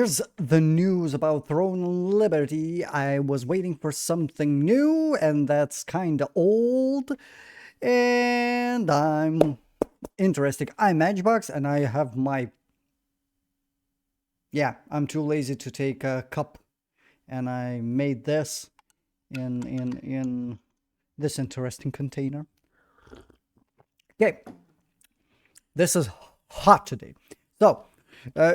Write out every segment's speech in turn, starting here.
here's the news about Throne Liberty. I was waiting for something new, and that's kind of old. And I'm interested. I'm Matchbox, and I have my... Yeah, I'm too lazy to take a cup, and I made this in this interesting container. Okay, this is hot today. So,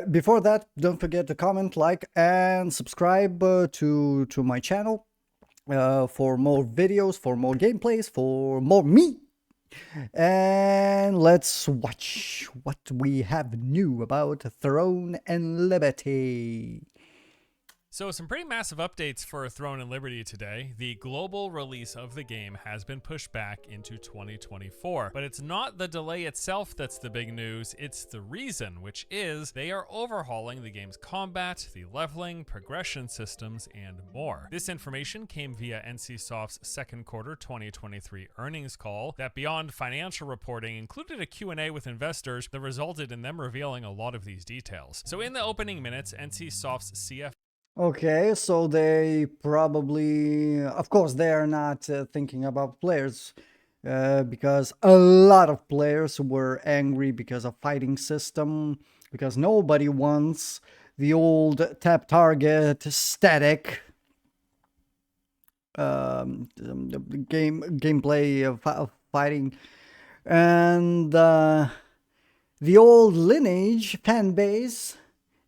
before that, don't forget to comment, like, and subscribe to my channel for more videos, for more gameplays, for more me. And let's watch what we have new about Throne and Liberty. So some pretty massive updates for Throne and Liberty today. The global release of the game has been pushed back into 2024, but it's not the delay itself that's the big news, it's the reason, which is they are overhauling the game's combat, the leveling, progression systems, and more. This information came via NCSoft's second quarter 2023 earnings call that, beyond financial reporting, included a Q&A with investors that resulted in them revealing a lot of these details. So in the opening minutes, NCSoft's CFO Okay, so they probably, of course, they are not thinking about players because a lot of players were angry because of fighting system, because nobody wants the old tap target static gameplay of fighting, and the old Lineage fan base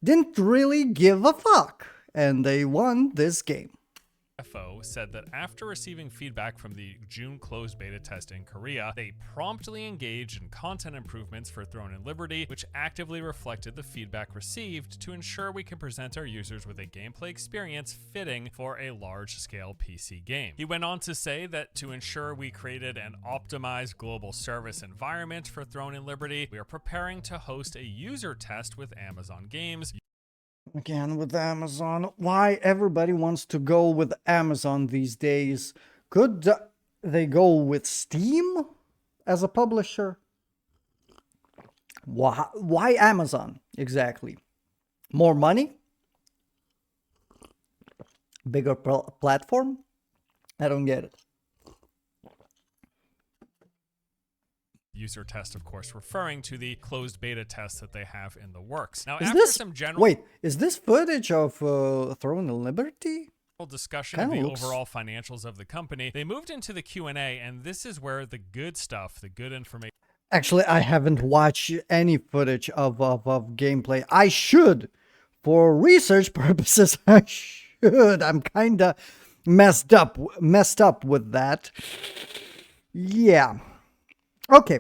didn't really give a fuck. And they won this game. said that after receiving feedback from the June closed beta test in Korea, they promptly engaged in content improvements for Throne and Liberty, which actively reflected the feedback received to ensure we can present our users with a gameplay experience fitting for a large-scale PC game. He went on to say that to ensure we created an optimized global service environment for Throne and Liberty, we are preparing to host a user test with Amazon Games. Again, with Amazon, why everybody wants to go with Amazon these days? Could they go with Steam as a publisher? Why Amazon exactly? More money? Bigger platform? I don't get it. User test, of course, referring to the closed beta test that they have in the works. Now, Wait, is this footage of Throne and Liberty? Discussion of the overall financials of the company, they moved into the Q&A, and this is where the good stuff, the good information. Actually, I haven't watched any footage of gameplay. I should, for research purposes. I should. I'm kind of messed up with that. Yeah. Okay.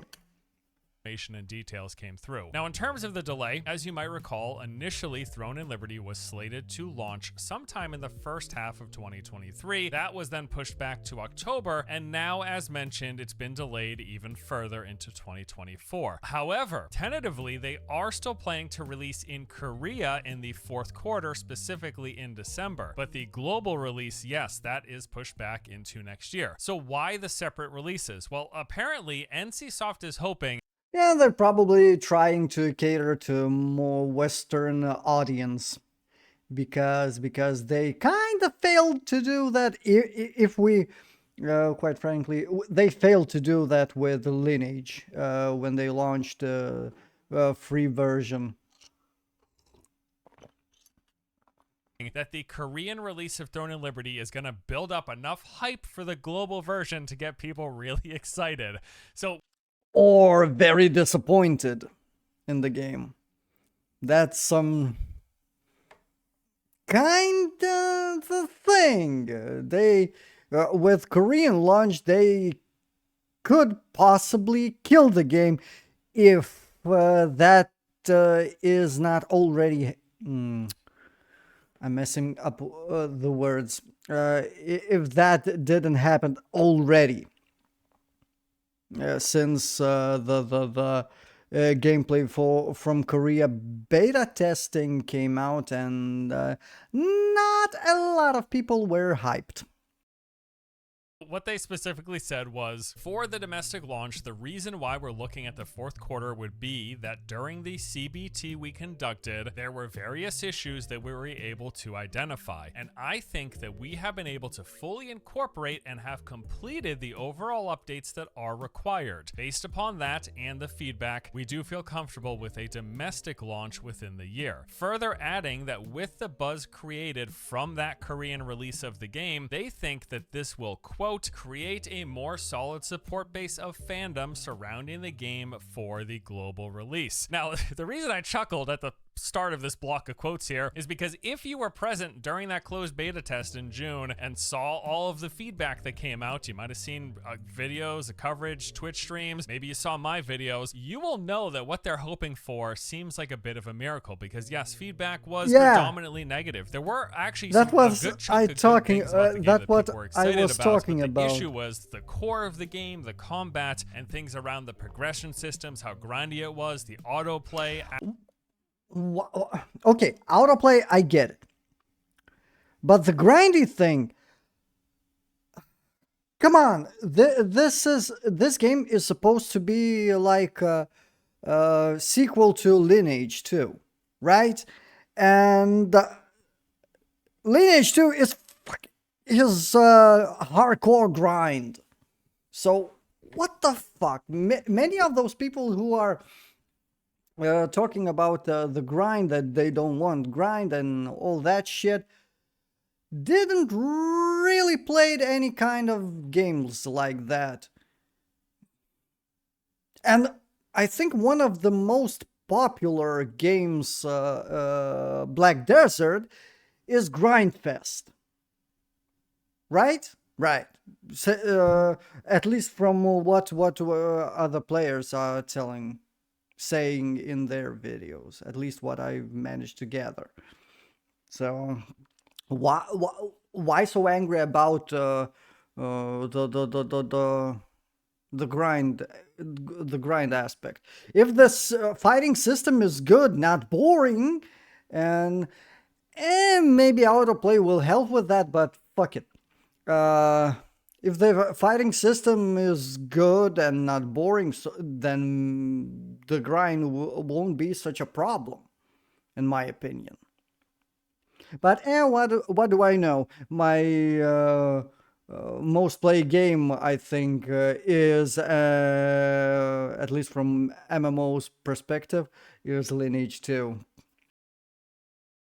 Information and details came through. Now, in terms of the delay, as you might recall, initially Throne and Liberty was slated to launch sometime in the first half of 2023. That was then pushed back to October, and now, as mentioned, it's been delayed even further into 2024. However, tentatively, they are still planning to release in Korea in the fourth quarter, specifically in December. But the global release, yes, that is pushed back into next year. So why the separate releases? Well, apparently, NCSoft is hoping... Yeah, they're probably trying to cater to more Western audience because they kind of failed to do that. If we, quite frankly, they failed to do that with Lineage when they launched the free version. That the Korean release of Throne and Liberty is going to build up enough hype for the global version to get people really excited. So... or very disappointed in the game. That's some kind of the thing. They, with Korean launch, they could possibly kill the game if that is not already... I'm messing up the words. If that didn't happen already. Since the gameplay from Korea beta testing came out, and not a lot of people were hyped. what they specifically said was, for the domestic launch, the reason why we're looking at the fourth quarter would be that during the CBT we conducted, there were various issues that we were able to identify. And I think that we have been able to fully incorporate and have completed the overall updates that are required. Based upon that and the feedback, we do feel comfortable with a domestic launch within the year. Further adding that with the buzz created from that Korean release of the game, they think that this will, quote, create a more solid support base of fandom surrounding the game for the global release. Now, the reason I chuckled at the start of this block of quotes here is because if you were present during that closed beta test in June and saw all of the feedback that came out, you might have seen videos, coverage, Twitch streams, maybe you saw my videos, you will know that what they're hoping for seems like a bit of a miracle because yes, feedback was predominantly negative. There were actually that was a good chunk I of good talking things about the game that that what people were I excited was about, talking but about. the issue was the core of the game, the combat, and things around the progression systems, how grindy it was, the autoplay. Okay, autoplay, I get it. But the grindy thing, come on, this game is supposed to be like a sequel to Lineage 2, right? And Lineage 2 is hardcore grind. So what the fuck? Many of those people who are talking about the grind, that they don't want grind and all that shit, didn't really played any kind of games like that. And I think one of the most popular games, Black Desert, is Grindfest. Right? Right. So, at least from what other players are saying in their videos, at least what I've managed to gather. So why so angry about the grind aspect? If this fighting system is good, not boring, and maybe autoplay will help with that, but fuck it. If the fighting system is good and not boring, then the grind won't be such a problem, in my opinion. But what do I know? My most played game, I think, is, at least from MMO's perspective, is Lineage 2.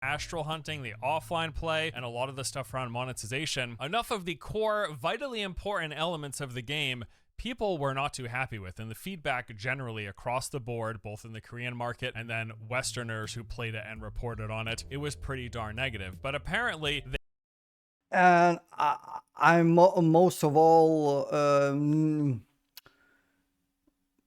Astral hunting, the offline play, and a lot of the stuff around monetization, enough of the core, vitally important elements of the game people were not too happy with, and the feedback generally across the board, both in the Korean market and then Westerners who played it and reported on it, it was pretty darn negative. But apparently and I'm most of all,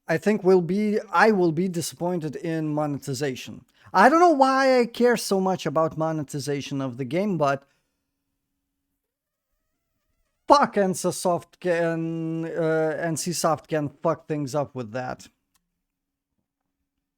I think I will be disappointed in monetization. I don't know why I care so much about monetization of the game, but fuck, NCSoft can fuck things up with that.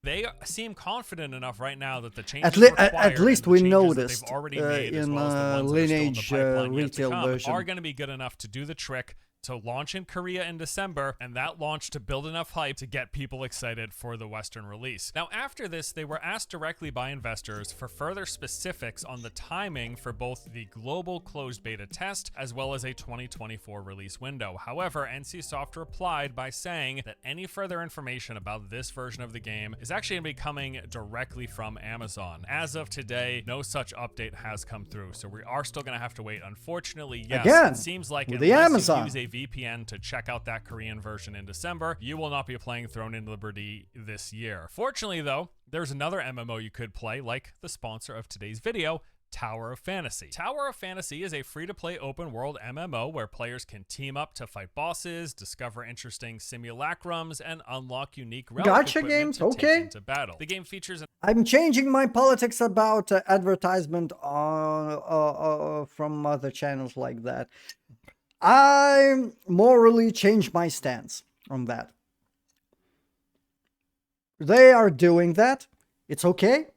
They seem confident enough right now that the changes at least we noticed they've already made, in well Lineage retail version, are going to be good enough to do the trick, to launch in Korea in December, and that launch to build enough hype to get people excited for the Western release. Now, after this, they were asked directly by investors for further specifics on the timing for both the global closed beta test as well as a 2024 release window. However, NCSoft replied by saying that any further information about this version of the game is actually going to be coming directly from Amazon. As of today, no such update has come through, so we are still going to have to wait. Unfortunately, yes, again, it seems like the Amazon. You use a VPN to check out that Korean version in December, you will not be playing Throne in Liberty this year. Fortunately, though, there's another MMO you could play, like the sponsor of today's video, Tower of Fantasy. Tower of Fantasy is a free-to-play open-world MMO where players can team up to fight bosses, discover interesting simulacrums, and unlock unique relic gacha games. to take into battle. The game features I'm changing my politics about advertisement from other channels like that. I morally changed my stance on that. They are doing that. It's okay.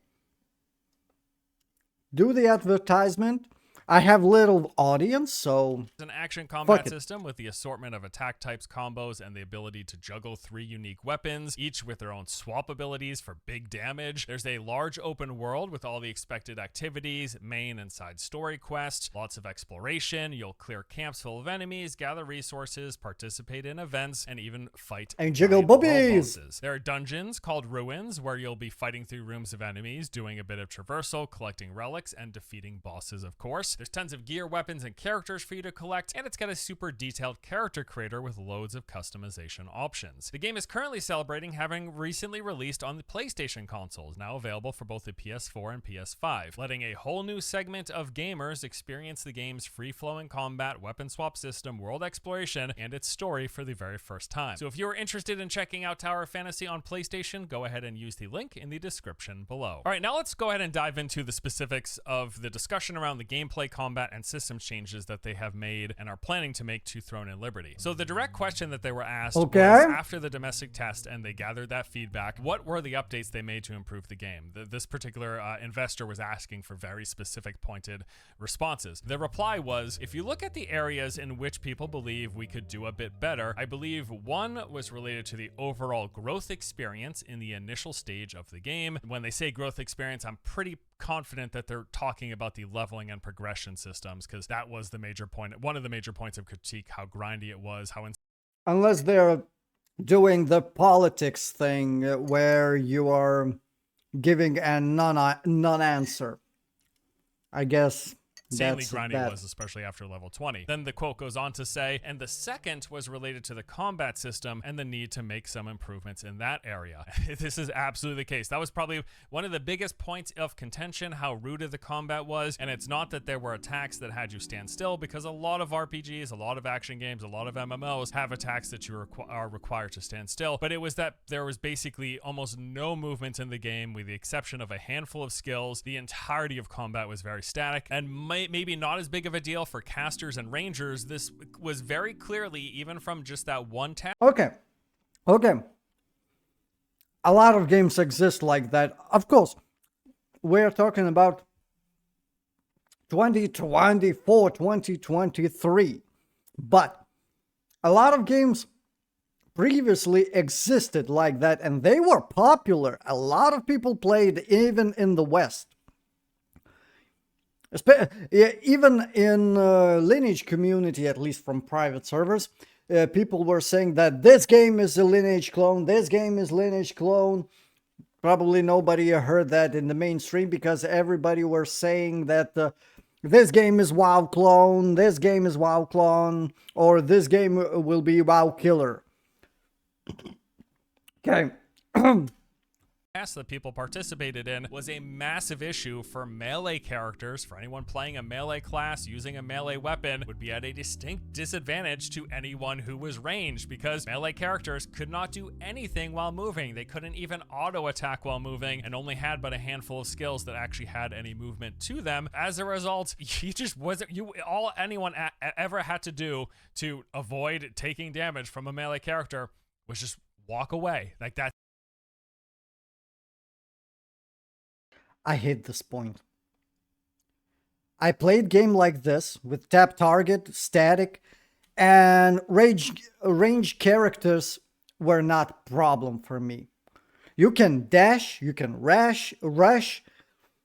Do the advertisement. I have little audience, so It's an action Fuck combat it. system with the assortment of attack types, combos, and the ability to juggle 3 unique weapons, each with their own swap abilities for big damage. There's a large open world with all the expected activities, main and side story quests, lots of exploration. You'll clear camps full of enemies, gather resources, participate in events, and even fight And jiggle giant world boobies. bosses. There are dungeons called ruins where you'll be fighting through rooms of enemies, doing a bit of traversal, collecting relics, and defeating bosses, of course. There's tons of gear, weapons, and characters for you to collect, and it's got a super detailed character creator with loads of customization options. The game is currently celebrating having recently released on the PlayStation consoles, now available for both the PS4 and PS5, letting a whole new segment of gamers experience the game's free-flowing combat, weapon swap system, world exploration, and its story for the very first time. So if you're interested in checking out Tower of Fantasy on PlayStation, go ahead and use the link in the description below. All right, now let's go ahead and dive into the specifics of the discussion around the gameplay, combat, and system changes that they have made and are planning to make to Throne and Liberty. So the direct question that they were asked was, after the domestic test and they gathered that feedback, what were the updates they made to improve the game? This particular investor was asking for very specific, pointed responses. The reply was, if you look at the areas in which people believe we could do a bit better, I believe one was related to the overall growth experience in the initial stage of the game. When they say growth experience, I'm pretty confident that they're talking about the leveling and progression systems, because that was the major point, one of the major points of critique, how grindy it was, how unless they're doing the politics thing where you are giving a non-answer, I guess. insanely That's grindy that. it was, especially after level 20. Then the quote goes on to say, and the second was related to the combat system and the need to make some improvements in that area. This is absolutely the case. That was probably one of the biggest points of contention, how rooted the combat was. And it's not that there were attacks that had you stand still, because a lot of RPGs, a lot of action games, a lot of MMOs have attacks that you are required to stand still. But it was that there was basically almost no movement in the game, with the exception of a handful of skills. The entirety of combat was very static, and maybe not as big of a deal for casters and rangers. This was very clearly, even from just that one task. Okay. A lot of games exist like that. Of course, we're talking about 2024, 2023. But a lot of games previously existed like that, and they were popular. A lot of people played, even in the West. Even in Lineage community, at least from private servers, people were saying that this game is a Lineage clone, this game is Lineage clone. Probably nobody heard that in the mainstream, because everybody were saying that this game is WoW clone, this game is WoW clone, or this game will be WoW killer. Okay. That people participated in was a massive issue for melee characters. For anyone playing a melee class using a melee weapon would be at a distinct disadvantage to anyone who was ranged, because melee characters could not do anything while moving. They couldn't even auto attack while moving, and only had but a handful of skills that actually had any movement to them. As a result, all anyone ever had to do to avoid taking damage from a melee character was just walk away. Like that. I hate this point. I played game like this with tap target, static, and range characters were not problem for me. You can dash, you can rush,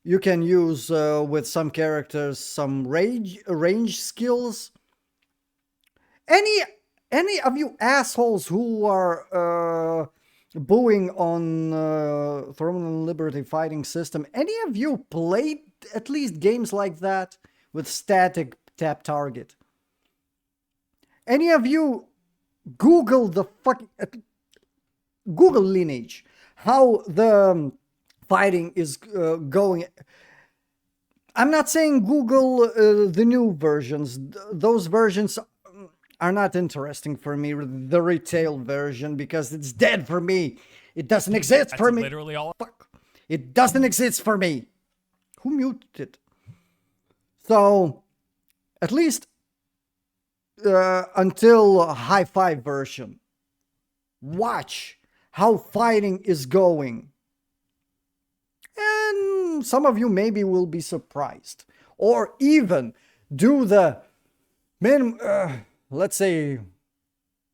you can use with some characters some range skills. Any of you assholes who are booing on Throne and Liberty fighting system, any of you played at least games like that with static tap target? Any of you Google the fucking Google Lineage, how the fighting is going? I'm not saying Google the new versions. Those versions are not interesting for me, the retail version, because it's dead for me. It doesn't exist for me. Literally all. Fuck. It doesn't exist for me. Who muted it? So, at least until High Five version, watch how fighting is going. And some of you maybe will be surprised. Or even do the let's say,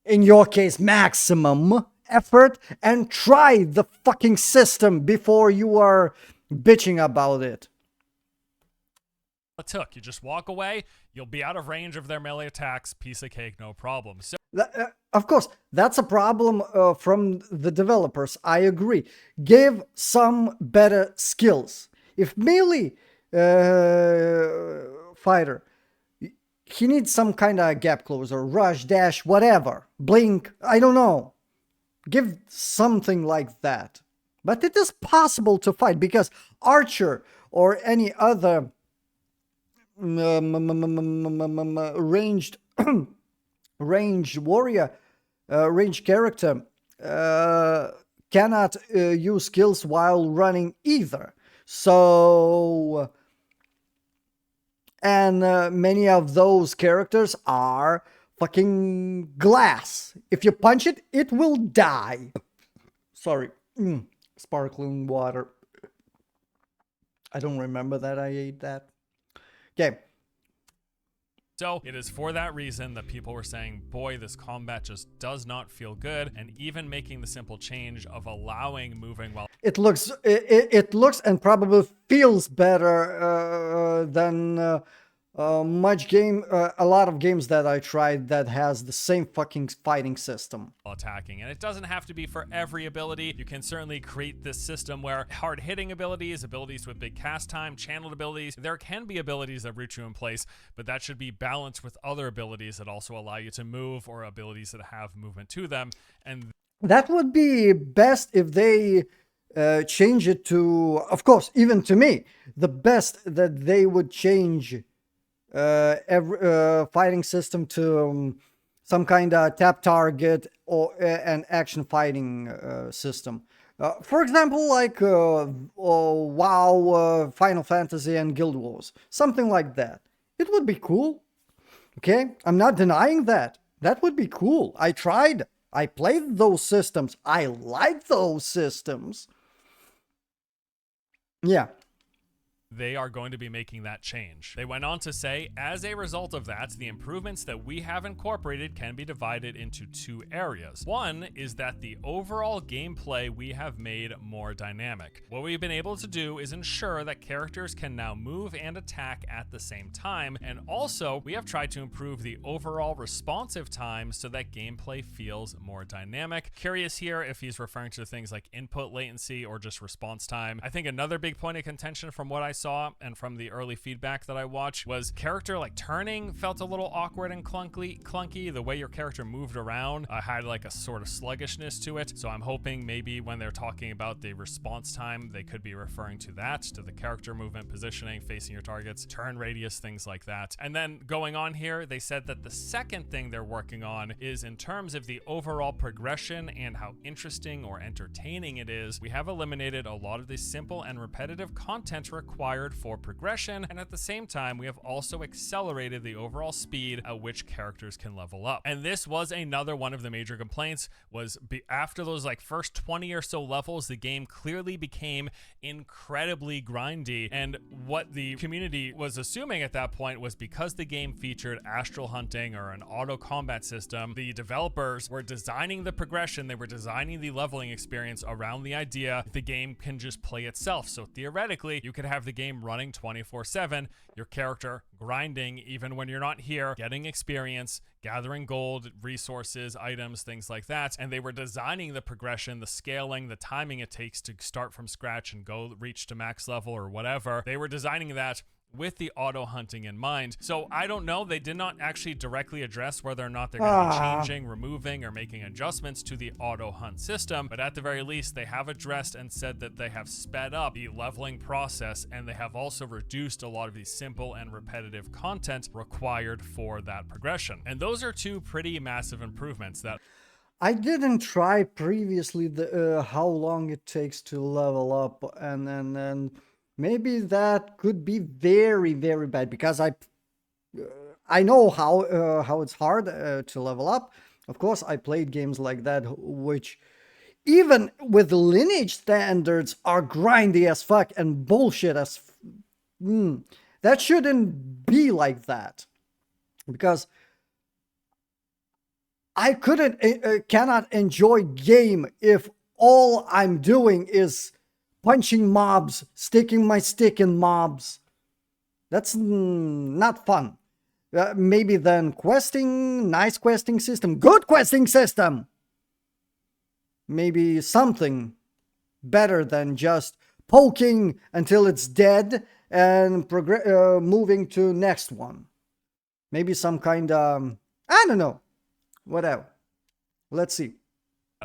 in your case, maximum effort and try the fucking system before you are bitching about it. a took. You just walk away, you'll be out of range of their melee attacks, piece of cake, no problem. So Of course, that's a problem from the developers. I agree. Give some better skills. If melee fighter, he needs some kind of gap closer, rush, dash, whatever, blink, I don't know. Give something like that. But it is possible to fight because Archer or any other ranged range warrior, range character cannot use skills while running either. So, and many of those characters are fucking glass. If you punch it, it will die. Sorry. Sparkling water. I don't remember that I ate that. Okay. So it is for that reason that people were saying, boy, this combat just does not feel good. And even making the simple change of allowing moving while it looks and probably feels better than a lot of games that I tried that has the same fucking fighting system. Attacking. And it doesn't have to be for every ability. You can certainly create this system where hard-hitting abilities with big cast time, channeled abilities, there can be abilities that root you in place, but that should be balanced with other abilities that also allow you to move or abilities that have movement to them. And that would be best if they change it to, of course, even to me, the best that they would change every fighting system to some kind of tap target or an action fighting system. For example, like WoW, Final Fantasy, and Guild Wars, something like that. It would be cool. Okay, I'm not denying that. That would be cool. I tried. I played those systems. I like those systems. Yeah. They are going to be making that change. They went on to say, as a result of that, the improvements that we have incorporated can be divided into two areas. One is that the overall gameplay we have made more dynamic. What we've been able to do is ensure that characters can now move and attack at the same time, and also we have tried to improve the overall responsive time so that gameplay feels more dynamic. Curious here if he's referring to things like input latency or just response time. I think another big point of contention from what I saw and from the early feedback that I watched was character like turning felt a little awkward and clunky. The way your character moved around had like a sort of sluggishness to it. So I'm hoping maybe when they're talking about the response time, they could be referring to that, to the character movement, positioning, facing your targets, turn radius, things like that. And then going on here, they said that the second thing they're working on is in terms of the overall progression and how interesting or entertaining it is. We have eliminated a lot of the simple and repetitive content required for progression, and at the same time we have also accelerated the overall speed at which characters can level up. And this was another one of the major complaints, was after those like first 20 or so levels, the game clearly became incredibly grindy, and what the community was assuming at that point was because the game featured astral hunting or an auto combat system, the developers were designing the progression, they were designing the leveling experience around the idea the game can just play itself. So theoretically you could have the game running 24/7, your character grinding even when you're not here, getting experience, gathering gold, resources, items, things like that. And they were designing the progression, the scaling, the timing it takes to start from scratch and go reach to max level or whatever. They were designing that with the auto hunting in mind. So I don't know, they did not actually directly address whether or not they're going to be changing, removing, or making adjustments to the auto hunt system, but at the very least they have addressed and said that they have sped up the leveling process, and they have also reduced a lot of the simple and repetitive content required for that progression. And those are two pretty massive improvements that I didn't try previously the how long it takes to level up, and then maybe that could be very, very bad, because I know how it's hard to level up. Of course, I played games like that, which even with lineage standards are grindy as fuck and bullshit as That shouldn't be like that, because I cannot enjoy game if all I'm doing is punching mobs, sticking my stick in mobs. That's not fun. Maybe then questing, nice questing system, good questing system. Maybe something better than just poking until it's dead and moving to next one. Maybe some kind of, I don't know, whatever. Let's see.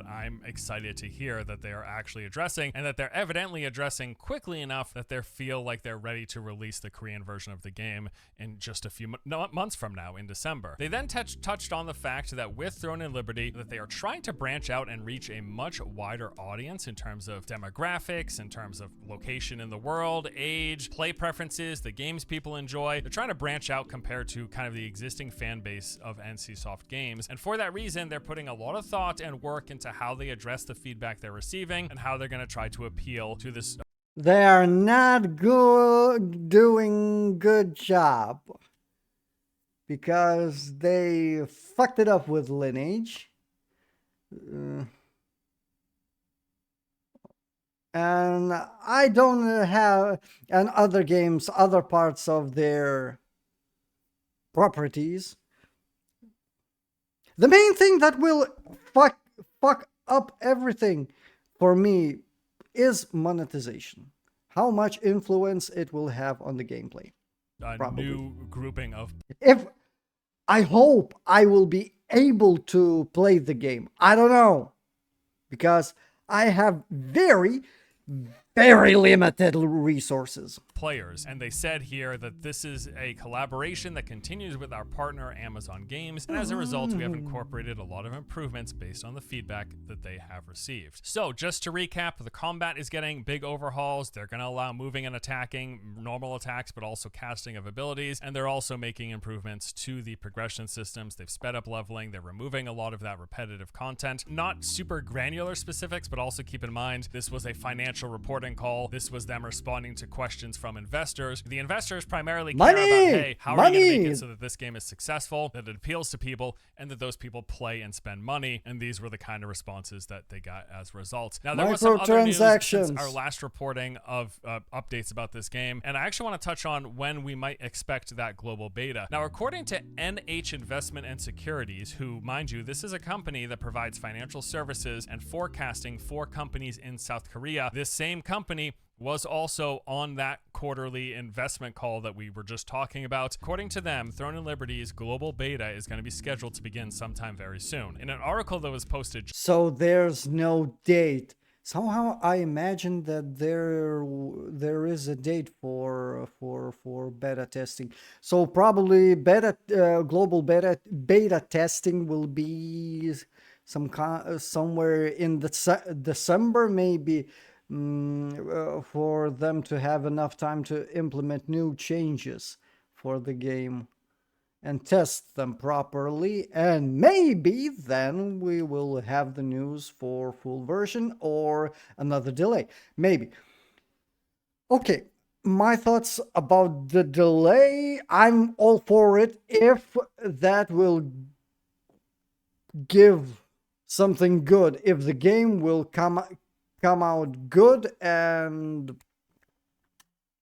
I'm excited to hear that they are actually addressing, and that they're evidently addressing quickly enough that they feel like they're ready to release the Korean version of the game in just a few months from now, in December. They then touched on the fact that with Throne and Liberty, that they are trying to branch out and reach a much wider audience in terms of demographics, in terms of location in the world, age, play preferences, the games people enjoy. They're trying to branch out compared to kind of the existing fan base of NCSoft Games, and for that reason, they're putting a lot of thought and work into how they address the feedback they're receiving and how they're going to try to appeal to this. They are not doing good job, because they fucked it up with Lineage. And I don't have, and other games, other parts of their properties. The main thing that will fuck up everything for me is monetization. How much influence it will have on the gameplay. Probably. New grouping of... If I hope I will be able to play the game. I don't know. Because I have very limited resources. Players, and they said here that this is a collaboration that continues with our partner Amazon Games, and as a result we have incorporated a lot of improvements based on the feedback that they have received. So just to recap, the combat is getting big overhauls. They're going to allow moving and attacking, normal attacks, but also casting of abilities, and they're also making improvements to the progression systems. They've sped up leveling. They're removing a lot of that repetitive content. Not super granular specifics, but also keep in mind this was a financial reporting call. This was them responding to questions from investors. The investors primarily care about, hey, how are you going to make it so that this game is successful, that it appeals to people, and that those people play and spend money. And these were the kind of responses that they got as a result. Now, there was some other news since our last reporting of updates about this game, and I actually want to touch on when we might expect that global beta. Now, according to NH Investment and Securities, who, mind you, this is a company that provides financial services and forecasting for companies in South Korea, this same company was also on that quarterly investment call that we were just talking about. According to them, Throne and Liberty's global beta is going to be scheduled to begin sometime very soon. In an article that was posted... So there's no date. Somehow I imagine that there is a date for beta testing. So probably global beta testing will be somewhere in December, maybe. For them to have enough time to implement new changes for the game and test them properly, and maybe then we will have the news for full version or another delay. Maybe. Okay, my thoughts about the delay. I'm all for it if that will give something good, if the game will come out good and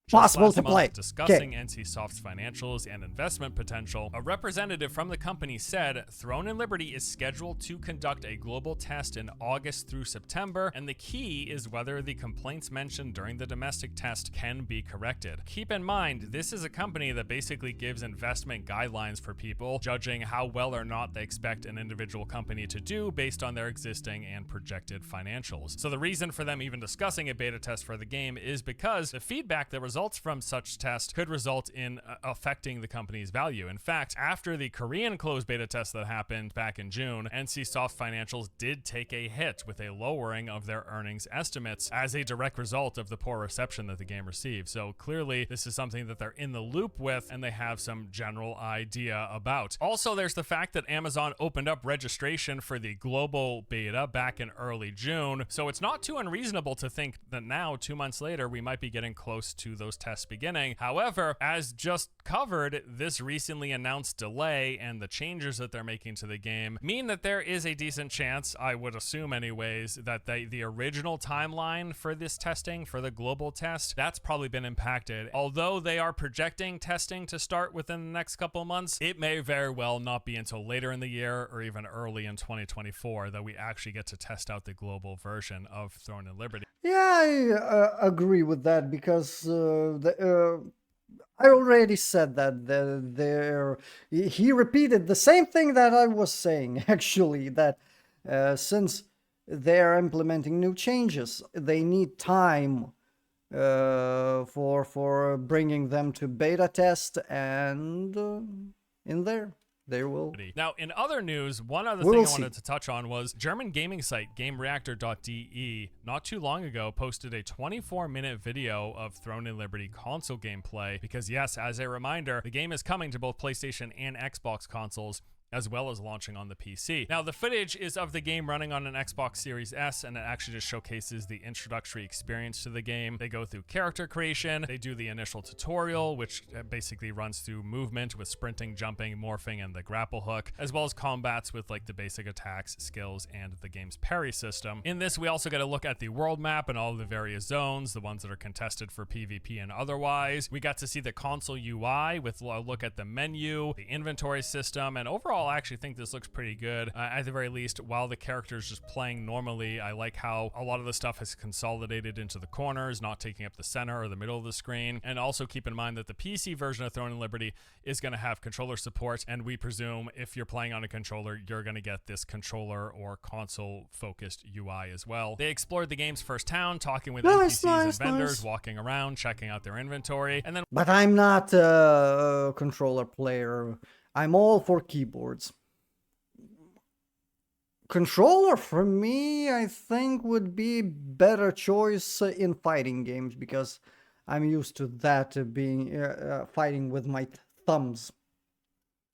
possible to play. Discussing NCSoft's financials and investment potential, a representative from the company said Throne and Liberty is scheduled to conduct a global test in August through September, and the key is whether the complaints mentioned during the domestic test can be corrected. Keep in mind, this is a company that basically gives investment guidelines for people, judging how well or not they expect an individual company to do based on their existing and projected financials. So the reason for them even discussing a beta test for the game is because the feedback that results from such test could result in affecting the company's value. In fact, after the Korean closed beta test that happened back in June, NCSoft financials did take a hit with a lowering of their earnings estimates as a direct result of the poor reception that the game received. So clearly this is something that they're in the loop with and they have some general idea about. Also, there's the fact that Amazon opened up registration for the global beta back in early June. So it's not too unreasonable to think that now, 2 months later, we might be getting close to those those tests beginning. However, as just covered, this recently announced delay and the changes that they're making to the game mean that there is a decent chance, I would assume anyways, that the original timeline for this testing, for the global test, that's probably been impacted. Although they are projecting testing to start within the next couple of months, it may very well not be until later in the year or even early in 2024 that we actually get to test out the global version of Throne and Liberty. Yeah, I agree with that because I already said that he repeated the same thing that I was saying, actually, that since they're implementing new changes, they need time for bringing them to beta test, and in there will. Now, in other news, one other thing I wanted to touch on was German gaming site GameReactor.de not too long ago posted a 24-minute video of Throne and Liberty console gameplay because, yes, as a reminder, the game is coming to both PlayStation and Xbox consoles, as well as launching on the PC. Now, the footage is of the game running on an Xbox Series S, and it actually just showcases the introductory experience to the game. They go through character creation, they do the initial tutorial, which basically runs through movement with sprinting, jumping, morphing, and the grapple hook, as well as combats with like the basic attacks, skills, and the game's parry system. In this, we also get a look at the world map and all of the various zones, the ones that are contested for PvP and otherwise. We got to see the console UI with a look at the menu, the inventory system, and overall, I actually think this looks pretty good. At the very least, while the character is just playing normally, I like how a lot of the stuff is consolidated into the corners, not taking up the center or the middle of the screen. And also keep in mind that the PC version of Throne and Liberty is going to have controller support, and we presume if you're playing on a controller, you're going to get this controller or console-focused UI as well. They explored the game's first town, talking with NPCs and vendors, walking around, checking out their inventory, and then... But I'm not a controller player. I'm all for keyboards. Controller for me, I think, would be better choice in fighting games because I'm used to that being fighting with my thumbs.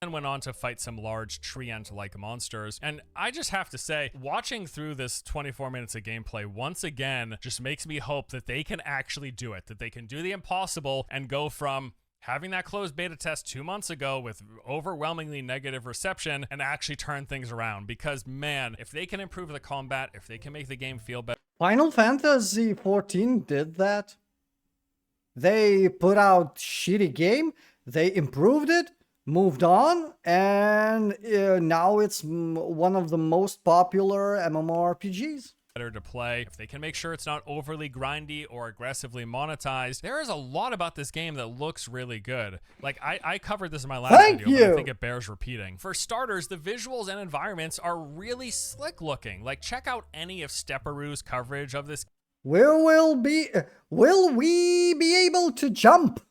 And went on to fight some large treant-like monsters. And I just have to say, watching through this 24 minutes of gameplay once again just makes me hope that they can actually do it, that they can do the impossible and go from having that closed beta test 2 months ago with overwhelmingly negative reception and actually turn things around. Because, man, if they can improve the combat, if they can make the game feel better... Final Fantasy XIV did that. They put out shitty game, they improved it, moved on, and now it's one of the most popular MMORPGs. Better to play. If they can make sure it's not overly grindy or aggressively monetized, there is a lot about this game that looks really good. Like, I covered this in my last video, but I think it bears repeating. For starters, the visuals and environments are really slick looking. Like, check out any of Stepperou's coverage of this. Will we be able to jump?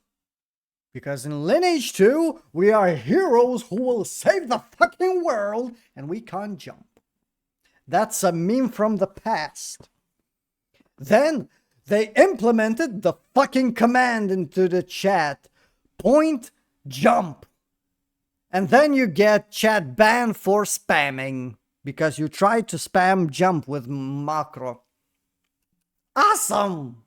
Because in Lineage 2, we are heroes who will save the fucking world, and we can't jump. That's a meme from the past. Then they implemented the fucking command into the chat. Point, jump. And then you get chat banned for spamming. Because you tried to spam jump with macro. Awesome!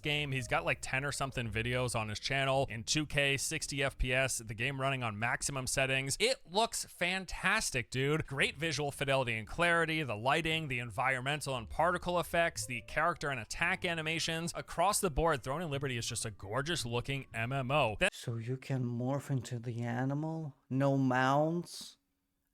Game. He's got like 10 or something videos on his channel in 2K, 60 FPS, the game running on maximum settings. It looks fantastic, dude. Great visual fidelity and clarity, the lighting, the environmental and particle effects, the character and attack animations. Across the board, Throne and Liberty is just a gorgeous looking MMO. So you can morph into the animal? No mounts?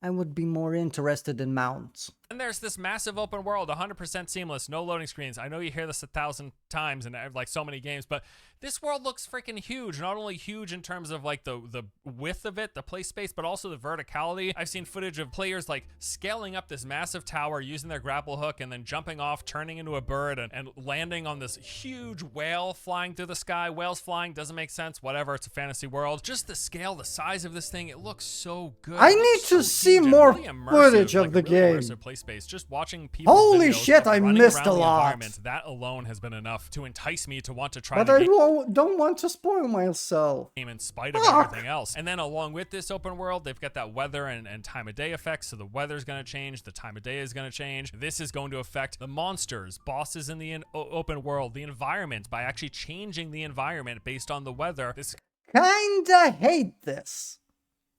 I would be more interested in mounts. And there's this massive open world, 100% seamless, no loading screens. I know you hear this 1,000 times in like so many games, but this world looks freaking huge. Not only huge in terms of like the width of it, the play space, but also the verticality. I've seen footage of players like scaling up this massive tower using their grapple hook and then jumping off, turning into a bird and landing on this huge whale flying through the sky. Whales flying doesn't make sense, whatever, it's a fantasy world. Just the scale, the size of this thing, it looks so good. I need to see more footage of the game. space. Just watching people. Holy shit, I missed a lot. That alone has been enough to entice me to want to try. But I don't want to spoil myself. In spite of everything else. And then along with this open world, they've got that weather and time of day effects. So the weather's going to change, the time of day is going to change. This is going to affect the monsters, bosses in the open world, the environment, by actually changing the environment based on the weather. This Kinda hate this,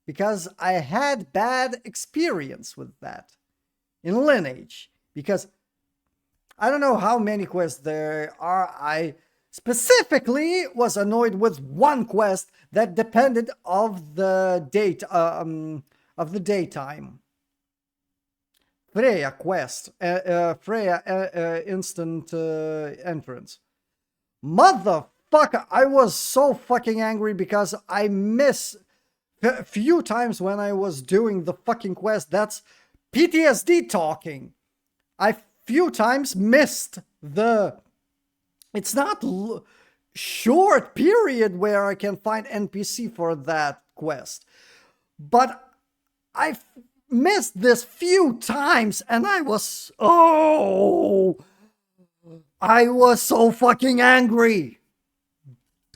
because I had bad experience with that in Lineage, because I don't know how many quests there are. I specifically was annoyed with one quest that depended of the daytime. Freya quest, Freya instant entrance. Motherfucker, I was so fucking angry because I miss a few times when I was doing the fucking quest. That's PTSD talking. I few times missed the... It's not short period where I can find NPC for that quest. But I missed this few times and I was... Oh! I was so fucking angry.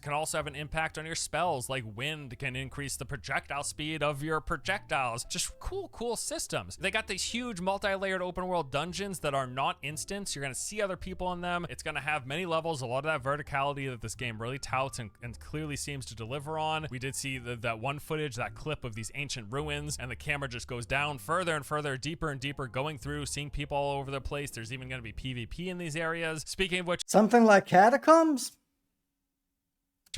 Can also have an impact on your spells, like wind can increase the projectile speed of your projectiles. Just cool systems. They got these huge multi-layered open world dungeons that are not instants. You're gonna see other people in them. It's gonna have many levels, a lot of that verticality that this game really touts and clearly seems to deliver on. We did see that one footage, that clip of these ancient ruins, and the camera just goes down further and further, deeper and deeper, going through, seeing people all over the place. There's even gonna be PvP in these areas. Speaking of which, something like Catacombs?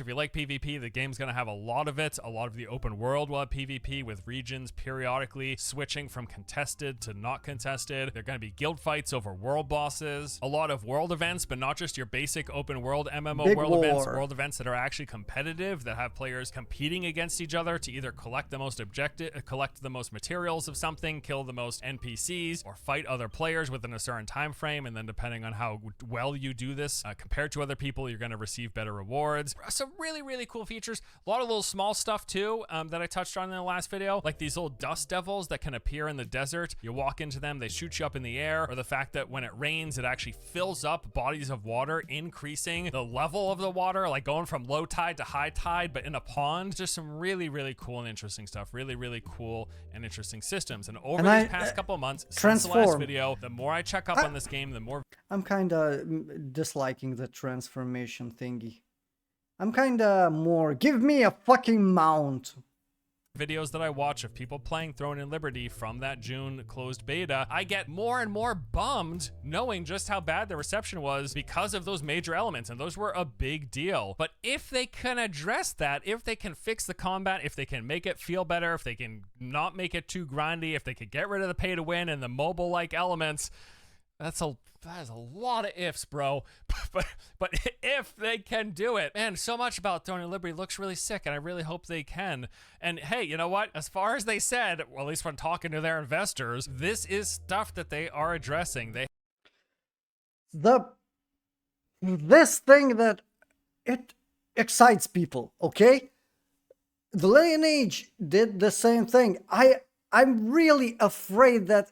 if you like PvP, the game's going to have a lot of it. A lot of the open world will have PvP, with regions periodically switching from contested to not contested. There are going to be guild fights over world bosses. A lot of world events, but not just your basic open world MMO Big world events. war. World events that are actually competitive, that have players competing against each other to either collect the most materials of something, kill the most NPCs, or fight other players within a certain time frame. And then depending on how well you do this compared to other people, you're going to receive better rewards. Some really cool features. A lot of little small stuff too that I touched on in the last video, like these little dust devils that can appear in the desert. You walk into them, they shoot you up in the air, or the fact that when it rains, it actually fills up bodies of water, increasing the level of the water, like going from low tide to high tide, but in a pond. Just some really cool and interesting stuff. Really cool and interesting systems. And over these past couple of months, since the last video, the more I check up on this game, the more I'm kinda disliking the transformation thingy. I'm kinda more, give me a fucking mount. videos that I watch of people playing Throne and Liberty from that June closed beta, I get more and more bummed knowing just how bad the reception was because of those major elements, and those were a big deal. But if they can address that, if they can fix the combat, if they can make it feel better, if they can not make it too grindy, if they could get rid of the pay to win and the mobile-like elements, that is a lot of ifs, bro. But if they can do it, man, so much about Throne and Liberty looks really sick, and I really hope they can. And hey, you know what? As far as they said, well, at least when talking to their investors, this is stuff that they are addressing. This thing that it excites people, okay? The Lineage did the same thing. I'm really afraid that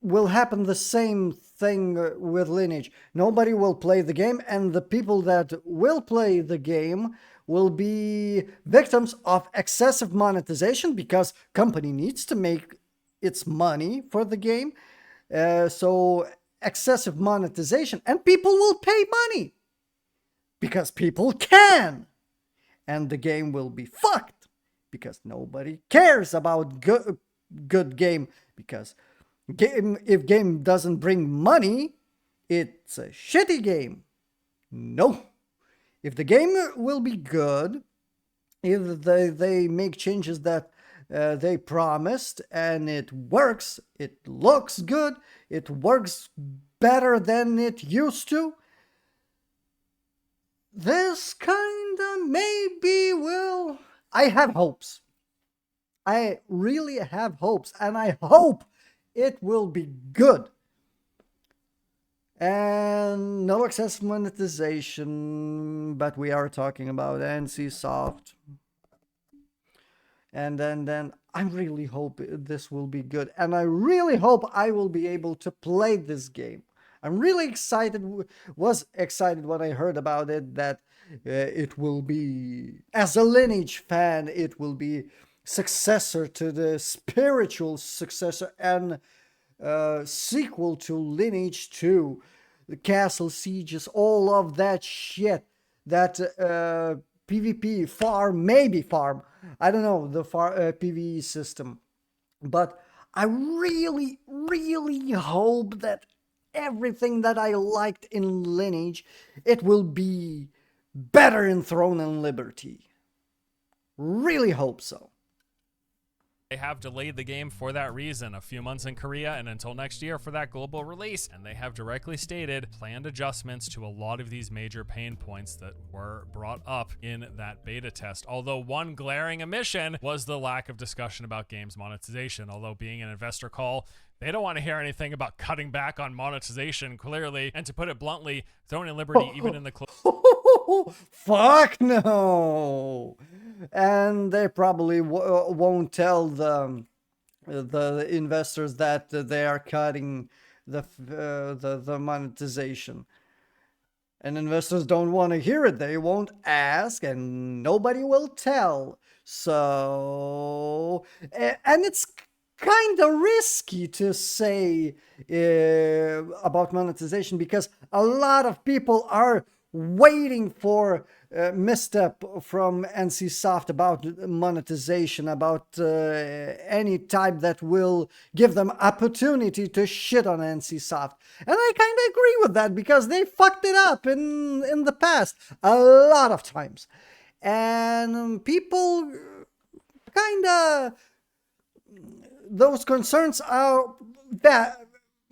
will happen the same thing with Lineage. Nobody will play the game, and the people that will play the game will be victims of excessive monetization because company needs to make its money for the game. So excessive monetization, and people will pay money because people can, and the game will be fucked because nobody cares about good game, because if game doesn't bring money, it's a shitty game. No. If the game will be good, if they make changes that they promised, and it works, it looks good, it works better than it used to, this kinda maybe will... I have hopes. I really have hopes, and I hope it will be good. And no excess monetization, but we are talking about NCSoft. And then I really hope this will be good, and I really hope I will be able to play this game. I'm really excited, was excited when I heard about it, that it will be, as a Lineage fan, it will be successor to the spiritual successor and sequel to Lineage 2, the Castle Sieges, all of that shit, that PvP farm, maybe farm, I don't know, the PvE system. But I really, really hope that everything that I liked in Lineage, it will be better in Throne and Liberty. Really hope so. They have delayed the game for that reason, a few months in Korea and until next year for that global release. And they have directly stated planned adjustments to a lot of these major pain points that were brought up in that beta test. Although one glaring omission was the lack of discussion about games monetization. Although being an investor call, they don't want to hear anything about cutting back on monetization, clearly. And to put it bluntly, Throne and Liberty, even in the fuck no. And they probably won't tell the investors that they are cutting the monetization. And investors don't want to hear it. They won't ask, and nobody will tell. So, and it's kind of risky to say about monetization, because a lot of people are waiting for misstep from NCSoft about monetization, about any type that will give them opportunity to shit on NCSoft. And I kind of agree with that, because they fucked it up in the past a lot of times. And people kind of, those concerns are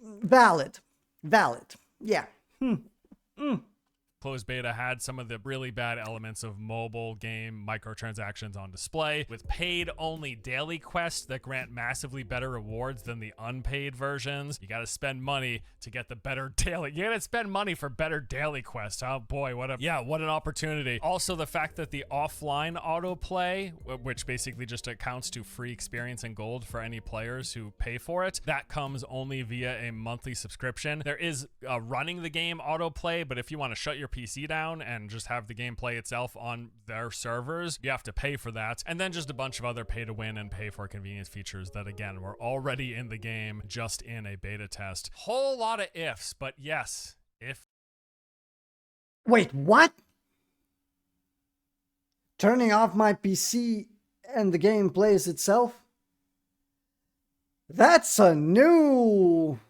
valid. Yeah. Closed beta had some of the really bad elements of mobile game microtransactions on display, with paid-only daily quests that grant massively better rewards than the unpaid versions. You gotta spend money to get the better daily. You gotta spend money for better daily quests. Oh boy, what an opportunity. Also, the fact that the offline autoplay, which basically just accounts to free experience and gold for any players who pay for it, that comes only via a monthly subscription. There is running the game autoplay, but if you want to shut your PC down and just have the gameplay itself on their servers, you have to pay for that. And then just a bunch of other pay to win and pay for convenience features that, again, were already in the game, just in a beta test. Whole lot of ifs, but yes, if. Wait, what? Turning off my PC and the game plays itself? That's a new...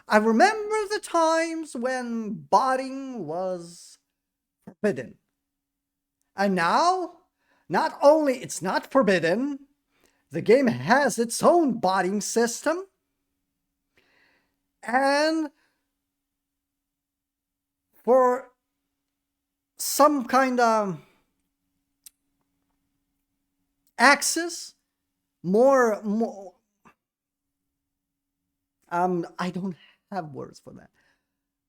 I remember the times when botting was forbidden. And now, not only it's not forbidden, the game has its own botting system. And for some kind of access, more I don't have words for that.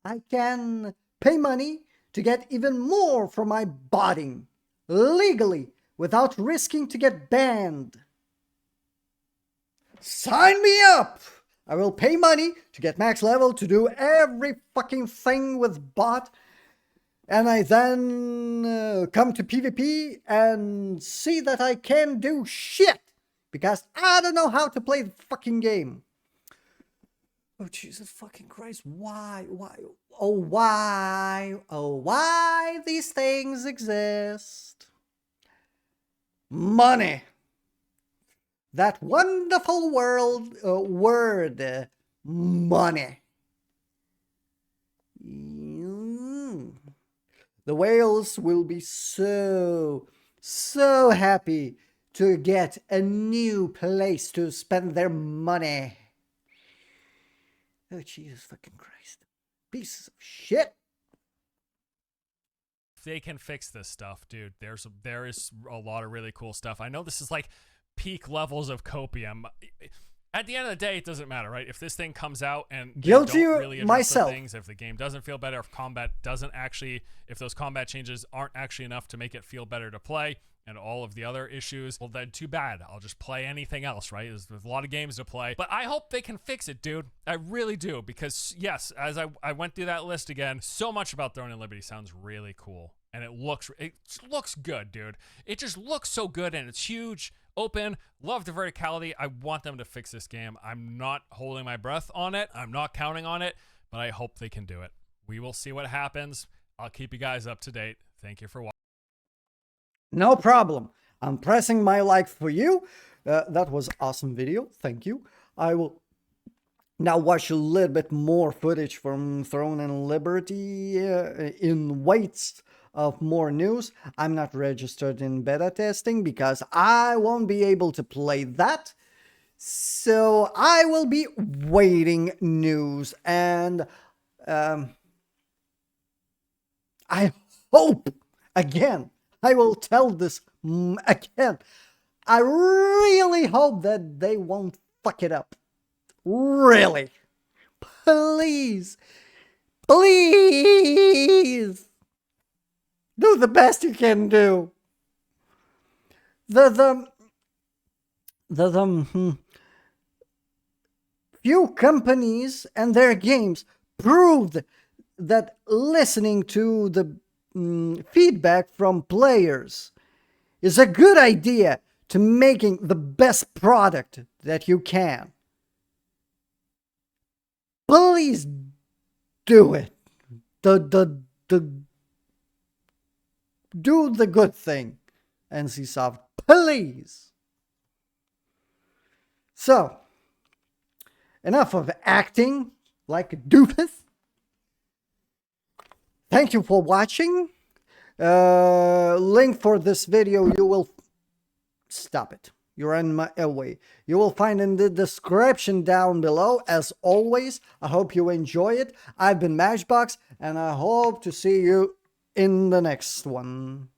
I can pay money to get even more from my botting legally without risking to get banned. Sign me up! I will pay money to get max level, to do every fucking thing with bot, and I then come to PvP and see that I can do shit because I don't know how to play the fucking game. Oh, Jesus fucking Christ, why these things exist? Money. That wonderful word, money. The whales will be so happy to get a new place to spend their money. Oh, Jesus fucking Christ. Pieces of shit. If they can fix this stuff, dude, there is a lot of really cool stuff. I know this is like peak levels of copium. At the end of the day, it doesn't matter, right? If this thing comes out and guilty don't really address myself. The things, if the game doesn't feel better, if combat doesn't actually, if those combat changes aren't actually enough to make it feel better to play, and all of the other issues, well, then too bad. I'll just play anything else, right? There's a lot of games to play, but I hope they can fix it, dude. I really do, because yes, as I went through that list again, so much about Throne and Liberty sounds really cool, and it looks good, dude. It just looks so good, and it's huge, open, love the verticality. I want them to fix this game. I'm not holding my breath on it. I'm not counting on it, but I hope they can do it. We will see what happens. I'll keep you guys up to date. Thank you for watching. No problem. I'm pressing my like for you. That was awesome video. Thank you. I will now watch a little bit more footage from Throne and Liberty in waits of more news. I'm not registered in beta testing because I won't be able to play that. So I will be waiting news, and I hope, again, I will tell this again, I really hope that they won't fuck it up. Really. Please. Please. Do the best you can do. Few companies and their games proved that listening to the feedback from players is a good idea to making the best product that you can. Please do it. Do the good thing, NCSoft, please. So, enough of acting like a doofus. Thank you for watching. Link for this video you will... Stop it. You're in my way. You will find in the description down below, as always. I hope you enjoy it. I've been Matchbox, and I hope to see you in the next one.